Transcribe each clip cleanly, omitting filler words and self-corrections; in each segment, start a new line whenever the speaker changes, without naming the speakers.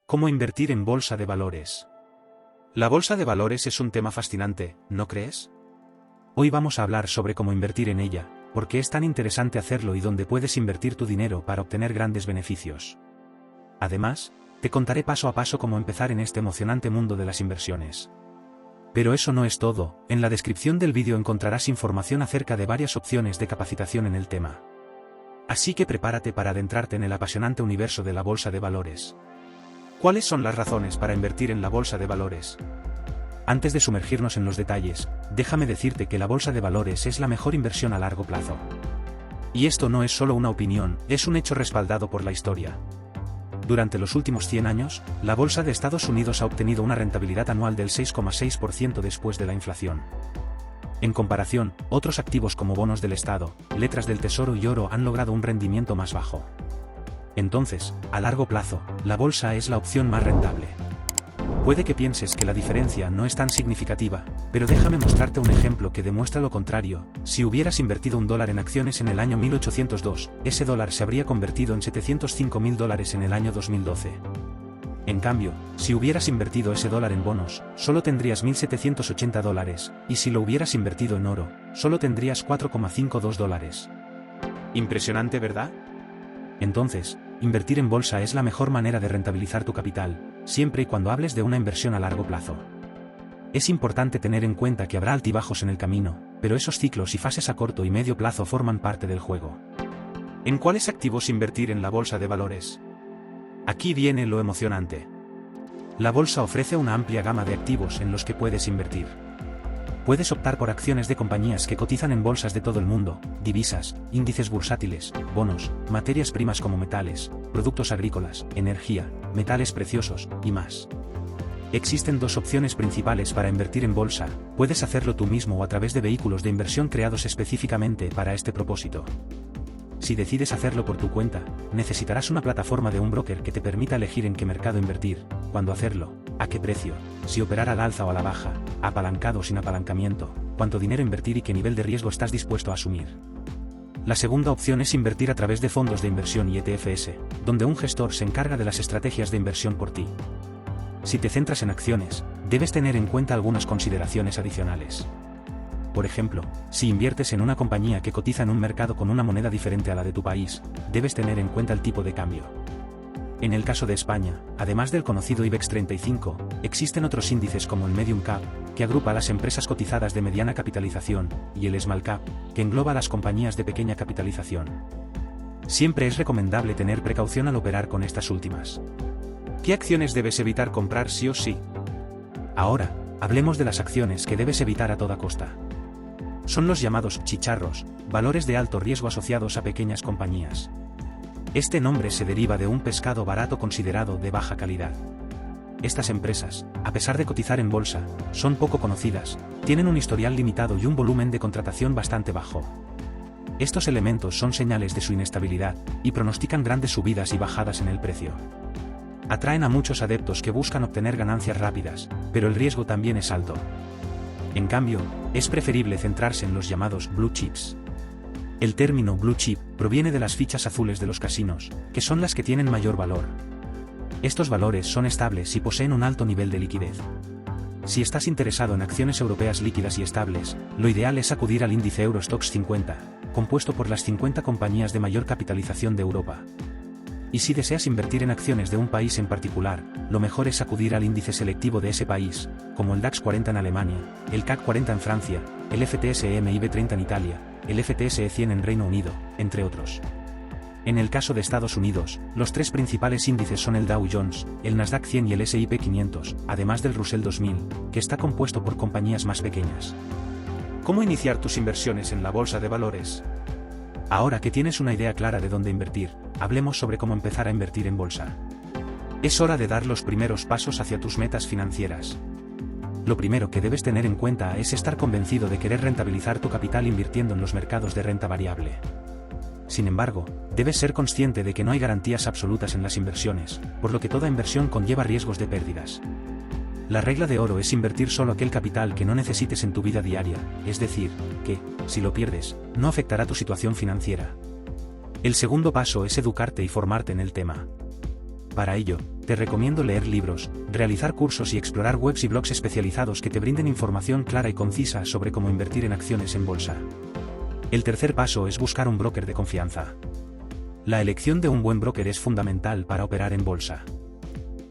¿Cómo invertir en bolsa de valores? La bolsa de valores es un tema fascinante, ¿no crees? Hoy vamos a hablar sobre cómo invertir en ella, por qué es tan interesante hacerlo y dónde puedes invertir tu dinero para obtener grandes beneficios. Además, te contaré paso a paso cómo empezar en este emocionante mundo de las inversiones. Pero eso no es todo, en la descripción del vídeo encontrarás información acerca de varias opciones de capacitación en el tema. Así que prepárate para adentrarte en el apasionante universo de la bolsa de valores. ¿Cuáles son las razones para invertir en la bolsa de valores? Antes de sumergirnos en los detalles, déjame decirte que la bolsa de valores es la mejor inversión a largo plazo. Y esto no es solo una opinión, es un hecho respaldado por la historia. Durante los últimos 100 años, la bolsa de Estados Unidos ha obtenido una rentabilidad anual del 6,6% después de la inflación. En comparación, otros activos como bonos del Estado, letras del Tesoro y oro han logrado un rendimiento más bajo. Entonces, a largo plazo, la bolsa es la opción más rentable. Puede que pienses que la diferencia no es tan significativa, pero déjame mostrarte un ejemplo que demuestra lo contrario. Si hubieras invertido $1 en acciones en el año 1802, ese dólar se habría convertido en $705.000 en el año 2012. En cambio, si hubieras invertido ese dólar en bonos, solo tendrías $1.780, y si lo hubieras invertido en oro, solo tendrías $4,52. Impresionante, ¿verdad? Entonces, invertir en bolsa es la mejor manera de rentabilizar tu capital, siempre y cuando hables de una inversión a largo plazo. Es importante tener en cuenta que habrá altibajos en el camino, pero esos ciclos y fases a corto y medio plazo forman parte del juego. ¿En cuáles activos invertir en la bolsa de valores? Aquí viene lo emocionante. La bolsa ofrece una amplia gama de activos en los que puedes invertir. Puedes optar por acciones de compañías que cotizan en bolsas de todo el mundo, divisas, índices bursátiles, bonos, materias primas como metales, productos agrícolas, energía, metales preciosos, y más. Existen dos opciones principales para invertir en bolsa: puedes hacerlo tú mismo o a través de vehículos de inversión creados específicamente para este propósito. Si decides hacerlo por tu cuenta, necesitarás una plataforma de un broker que te permita elegir en qué mercado invertir, cuándo hacerlo, a qué precio, si operar al alza o a la baja, apalancado o sin apalancamiento, cuánto dinero invertir y qué nivel de riesgo estás dispuesto a asumir. La segunda opción es invertir a través de fondos de inversión y ETFs, donde un gestor se encarga de las estrategias de inversión por ti. Si te centras en acciones, debes tener en cuenta algunas consideraciones adicionales. Por ejemplo, si inviertes en una compañía que cotiza en un mercado con una moneda diferente a la de tu país, debes tener en cuenta el tipo de cambio. En el caso de España, además del conocido IBEX 35, existen otros índices como el Medium Cap, que agrupa a las empresas cotizadas de mediana capitalización, y el Small Cap, que engloba a las compañías de pequeña capitalización. Siempre es recomendable tener precaución al operar con estas últimas. ¿Qué acciones debes evitar comprar sí o sí? Ahora, hablemos de las acciones que debes evitar a toda costa. Son los llamados chicharros, valores de alto riesgo asociados a pequeñas compañías. Este nombre se deriva de un pescado barato considerado de baja calidad. Estas empresas, a pesar de cotizar en bolsa, son poco conocidas, tienen un historial limitado y un volumen de contratación bastante bajo. Estos elementos son señales de su inestabilidad, y pronostican grandes subidas y bajadas en el precio. Atraen a muchos adeptos que buscan obtener ganancias rápidas, pero el riesgo también es alto. En cambio, es preferible centrarse en los llamados blue chips. El término blue chip proviene de las fichas azules de los casinos, que son las que tienen mayor valor. Estos valores son estables y poseen un alto nivel de liquidez. Si estás interesado en acciones europeas líquidas y estables, lo ideal es acudir al índice Eurostoxx 50, compuesto por las 50 compañías de mayor capitalización de Europa. Y si deseas invertir en acciones de un país en particular, lo mejor es acudir al índice selectivo de ese país, como el DAX 40 en Alemania, el CAC 40 en Francia, el FTSE/MIB 30 en Italia, el FTSE 100 en Reino Unido, entre otros. En el caso de Estados Unidos, los tres principales índices son el Dow Jones, el Nasdaq 100 y el S&P 500, además del Russell 2000, que está compuesto por compañías más pequeñas. ¿Cómo iniciar tus inversiones en la bolsa de valores? Ahora que tienes una idea clara de dónde invertir, hablemos sobre cómo empezar a invertir en bolsa. Es hora de dar los primeros pasos hacia tus metas financieras. Lo primero que debes tener en cuenta es estar convencido de querer rentabilizar tu capital invirtiendo en los mercados de renta variable. Sin embargo, debes ser consciente de que no hay garantías absolutas en las inversiones, por lo que toda inversión conlleva riesgos de pérdidas. La regla de oro es invertir solo aquel capital que no necesites en tu vida diaria, es decir, que, si lo pierdes, no afectará tu situación financiera. El segundo paso es educarte y formarte en el tema. Para ello, te recomiendo leer libros, realizar cursos y explorar webs y blogs especializados que te brinden información clara y concisa sobre cómo invertir en acciones en bolsa. El tercer paso es buscar un broker de confianza. La elección de un buen broker es fundamental para operar en bolsa.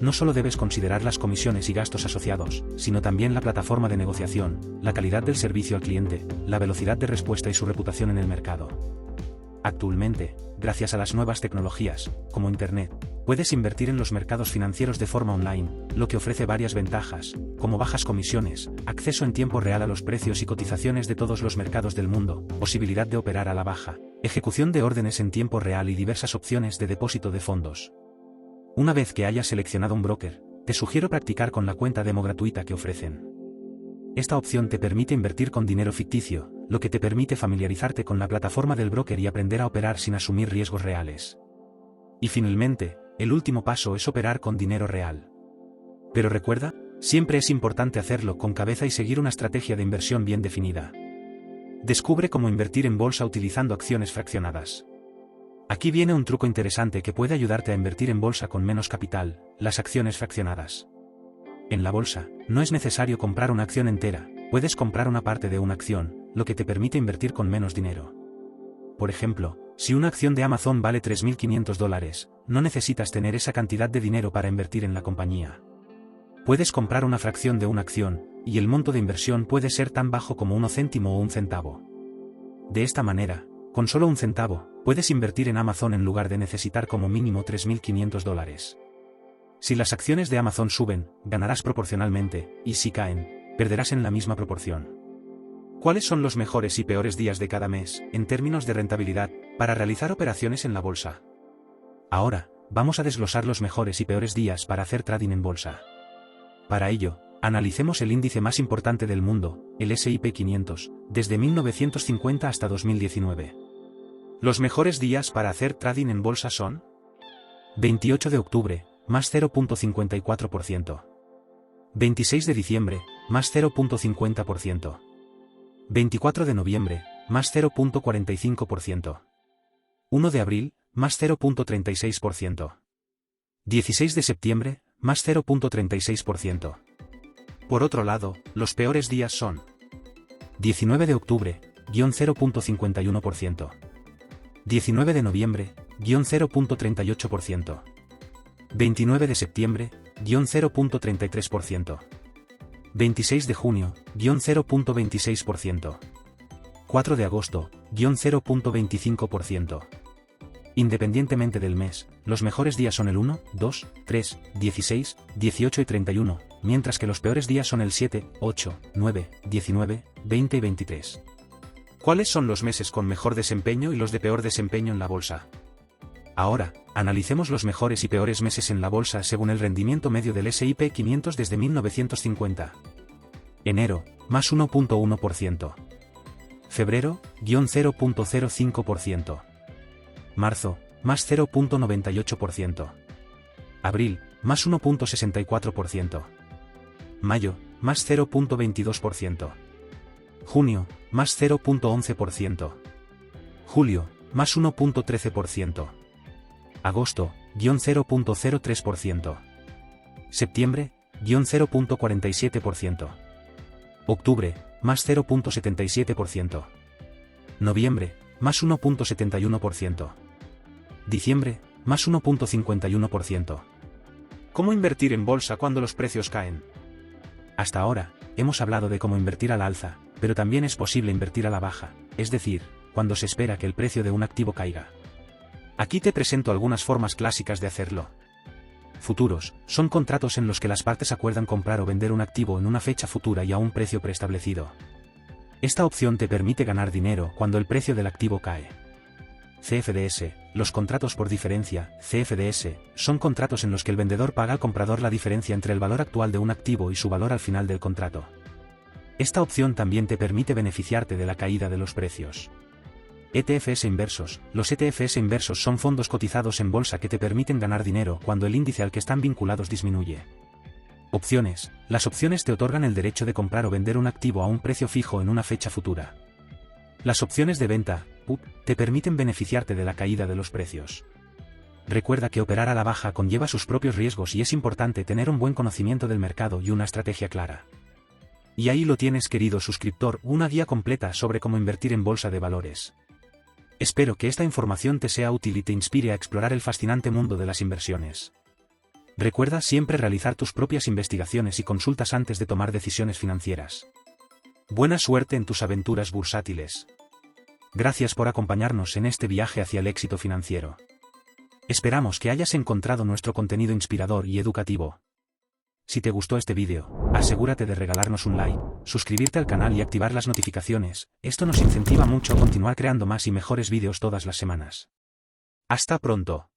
No solo debes considerar las comisiones y gastos asociados, sino también la plataforma de negociación, la calidad del servicio al cliente, la velocidad de respuesta y su reputación en el mercado. Actualmente, gracias a las nuevas tecnologías, como Internet, puedes invertir en los mercados financieros de forma online, lo que ofrece varias ventajas, como bajas comisiones, acceso en tiempo real a los precios y cotizaciones de todos los mercados del mundo, posibilidad de operar a la baja, ejecución de órdenes en tiempo real y diversas opciones de depósito de fondos. Una vez que hayas seleccionado un broker, te sugiero practicar con la cuenta demo gratuita que ofrecen. Esta opción te permite invertir con dinero ficticio, lo que te permite familiarizarte con la plataforma del broker y aprender a operar sin asumir riesgos reales. Y finalmente, el último paso es operar con dinero real. Pero recuerda, siempre es importante hacerlo con cabeza y seguir una estrategia de inversión bien definida. Descubre cómo invertir en bolsa utilizando acciones fraccionadas. Aquí viene un truco interesante que puede ayudarte a invertir en bolsa con menos capital, las acciones fraccionadas. En la bolsa, no es necesario comprar una acción entera, puedes comprar una parte de una acción, lo que te permite invertir con menos dinero. Por ejemplo, si una acción de Amazon vale $3.500, no necesitas tener esa cantidad de dinero para invertir en la compañía. Puedes comprar una fracción de una acción, y el monto de inversión puede ser tan bajo como 1 céntimo o 1 centavo. De esta manera, con solo 1 centavo, puedes invertir en Amazon en lugar de necesitar como mínimo $3.500. Si las acciones de Amazon suben, ganarás proporcionalmente, y si caen, perderás en la misma proporción. ¿Cuáles son los mejores y peores días de cada mes, en términos de rentabilidad, para realizar operaciones en la bolsa? Ahora, vamos a desglosar los mejores y peores días para hacer trading en bolsa. Para ello, analicemos el índice más importante del mundo, el S&P 500, desde 1950 hasta 2019. Los mejores días para hacer trading en bolsa son: 28 de octubre, más 0.54%. 26 de diciembre, más 0.50%. 24 de noviembre, más 0.45%. 1 de abril, más 0.36%. 16 de septiembre, más 0.36%. Por otro lado, los peores días son: 19 de octubre, -0.51%. 19 de noviembre, -0.38%. 29 de septiembre, -0.33%. 26 de junio, -0.26%. 4 de agosto, -0.25%. Independientemente del mes, los mejores días son el 1, 2, 3, 16, 18 y 31, mientras que los peores días son el 7, 8, 9, 19, 20 y 23. ¿Cuáles son los meses con mejor desempeño y los de peor desempeño en la bolsa? Ahora, analicemos los mejores y peores meses en la bolsa según el rendimiento medio del S&P 500 desde 1950. Enero, más 1.1%. Febrero, -0.05%. Marzo, más 0.98%. Abril, más 1.64%. Mayo, más 0.22%. Junio, más 0.11%. Julio, más 1.13%. Agosto, -0.03%. Septiembre, -0.47%. Octubre, más 0.77%. Noviembre, más 1.71%. Diciembre, más 1.51%. ¿Cómo invertir en bolsa cuando los precios caen? Hasta ahora, hemos hablado de cómo invertir al alza, pero también es posible invertir a la baja, es decir, cuando se espera que el precio de un activo caiga. Aquí te presento algunas formas clásicas de hacerlo. Futuros, son contratos en los que las partes acuerdan comprar o vender un activo en una fecha futura y a un precio preestablecido. Esta opción te permite ganar dinero cuando el precio del activo cae. CFDs, los contratos por diferencia, CFDs, son contratos en los que el vendedor paga al comprador la diferencia entre el valor actual de un activo y su valor al final del contrato. Esta opción también te permite beneficiarte de la caída de los precios. ETFs inversos. Los ETFs inversos son fondos cotizados en bolsa que te permiten ganar dinero cuando el índice al que están vinculados disminuye. Opciones. Las opciones te otorgan el derecho de comprar o vender un activo a un precio fijo en una fecha futura. Las opciones de venta, put, te permiten beneficiarte de la caída de los precios. Recuerda que operar a la baja conlleva sus propios riesgos y es importante tener un buen conocimiento del mercado y una estrategia clara. Y ahí lo tienes, querido suscriptor, una guía completa sobre cómo invertir en bolsa de valores. Espero que esta información te sea útil y te inspire a explorar el fascinante mundo de las inversiones. Recuerda siempre realizar tus propias investigaciones y consultas antes de tomar decisiones financieras. Buena suerte en tus aventuras bursátiles. Gracias por acompañarnos en este viaje hacia el éxito financiero. Esperamos que hayas encontrado nuestro contenido inspirador y educativo. Si te gustó este vídeo, asegúrate de regalarnos un like, suscribirte al canal y activar las notificaciones. Esto nos incentiva mucho a continuar creando más y mejores vídeos todas las semanas. Hasta pronto.